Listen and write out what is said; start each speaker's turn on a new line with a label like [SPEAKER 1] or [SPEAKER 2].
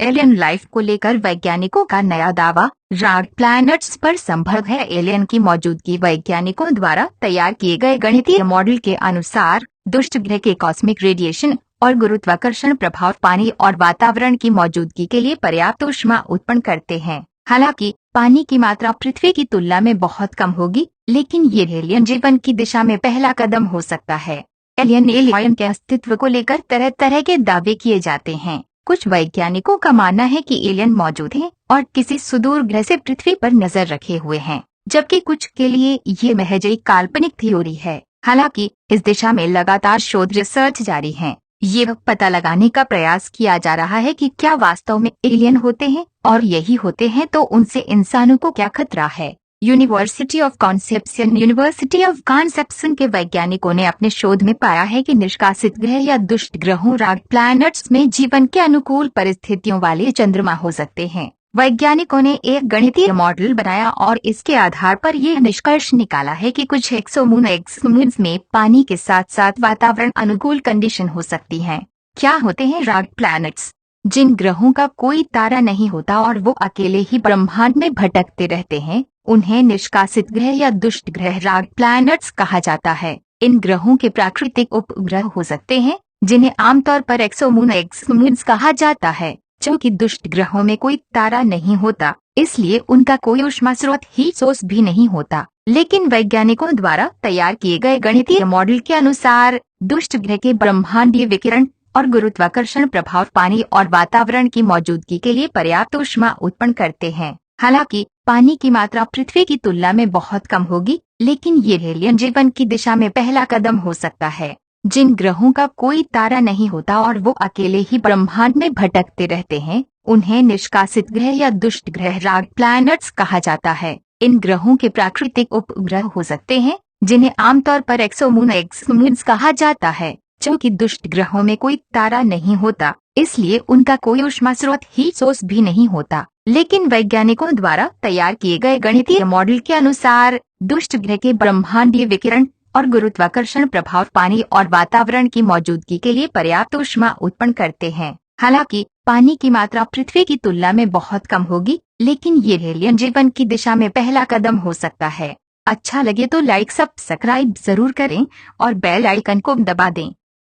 [SPEAKER 1] Alien life को लेकर वैज्ञानिकों का नया दावा। रॉक प्लैनेट्स पर संभव है एलियन की मौजूदगी। वैज्ञानिकों द्वारा तैयार किए गए गणितीय मॉडल के अनुसार दुष्ट ग्रह के कॉस्मिक रेडिएशन और गुरुत्वाकर्षण प्रभाव पानी और वातावरण की मौजूदगी के लिए पर्याप्त ऊष्मा उत्पन्न करते हैं। हालांकि पानी की मात्रा पृथ्वी की तुलना में बहुत कम होगी, लेकिन ये एलियन जीवन की दिशा में पहला कदम हो सकता है। एलियन के अस्तित्व को लेकर तरह तरह के दावे किए जाते हैं। कुछ वैज्ञानिकों का मानना है कि एलियन मौजूद हैं और किसी सुदूर ग्रह से पृथ्वी पर नजर रखे हुए हैं, जबकि कुछ के लिए ये महज एक काल्पनिक थ्योरी है। हालांकि इस दिशा में लगातार शोध रिसर्च जारी है। ये पता लगाने का प्रयास किया जा रहा है कि क्या वास्तव में एलियन होते हैं, और यही होते हैं तो उनसे इंसानों को क्या खतरा है। यूनिवर्सिटी ऑफ कॉन्सेप्शन के वैज्ञानिकों ने अपने शोध में पाया है कि निष्कासित ग्रह या दुष्ट ग्रहों रॉक प्लैनेट्स में जीवन के अनुकूल परिस्थितियों वाले चंद्रमा हो सकते हैं। वैज्ञानिकों ने एक गणितीय मॉडल बनाया और इसके आधार पर यह निष्कर्ष निकाला है कि कुछ एक्सोमून्स में पानी के साथ साथ वातावरण अनुकूल कंडीशन हो सकती हैं। क्या होते हैं रॉक प्लैनेट्स? जिन ग्रहों का कोई तारा नहीं होता और वो अकेले ही ब्रह्मांड में भटकते रहते हैं, उन्हें निष्कासित ग्रह या दुष्ट ग्रह रॉक प्लैनेट्स कहा जाता है। इन ग्रहों के प्राकृतिक उपग्रह हो सकते हैं, जिन्हें आमतौर पर एक्सोमून्स कहा जाता है। क्योंकि दुष्ट ग्रहों में कोई तारा नहीं होता, इसलिए उनका कोई ऊष्मा स्रोत हीट सोर्स भी नहीं होता। लेकिन वैज्ञानिकों द्वारा तैयार किए गए गणितीय मॉडल के अनुसार दुष्ट ग्रह के ब्रह्मांडीय विकिरण और गुरुत्वाकर्षण प्रभाव पानी और वातावरण की मौजूदगी के लिए पर्याप्त ऊष्मा उत्पन्न करते हैं। हालांकि पानी की मात्रा पृथ्वी की तुलना में बहुत कम होगी, लेकिन ये एलियन जीवन की दिशा में पहला कदम हो सकता है। जिन ग्रहों का कोई तारा नहीं होता और वो अकेले ही ब्रह्मांड में भटकते रहते हैं, उन्हें निष्कासित ग्रह या दुष्ट ग्रह रॉक प्लैनेट्स कहा जाता है। इन ग्रहों के प्राकृतिक उपग्रह हो सकते हैं, जिन्हें आमतौर पर एक्सोमून्स कहा जाता है। क्योंकि दुष्ट ग्रहों में कोई तारा नहीं होता, इसलिए उनका कोई ऊष्मा स्रोत हीट सोर्स भी नहीं होता। लेकिन वैज्ञानिकों द्वारा तैयार किए गए गणितीय मॉडल के अनुसार दुष्ट ग्रह के ब्रह्मांडीय विकिरण और गुरुत्वाकर्षण प्रभाव पानी और वातावरण की मौजूदगी के लिए पर्याप्त ऊष्मा उत्पन्न करते हैं। हालांकि पानी की मात्रा पृथ्वी की तुलना में बहुत कम होगी, लेकिन ये एलियन जीवन की दिशा में पहला कदम हो सकता है। अच्छा लगे तो लाइक सब्सक्राइब जरूर करें और बेल आइकन को दबा दें।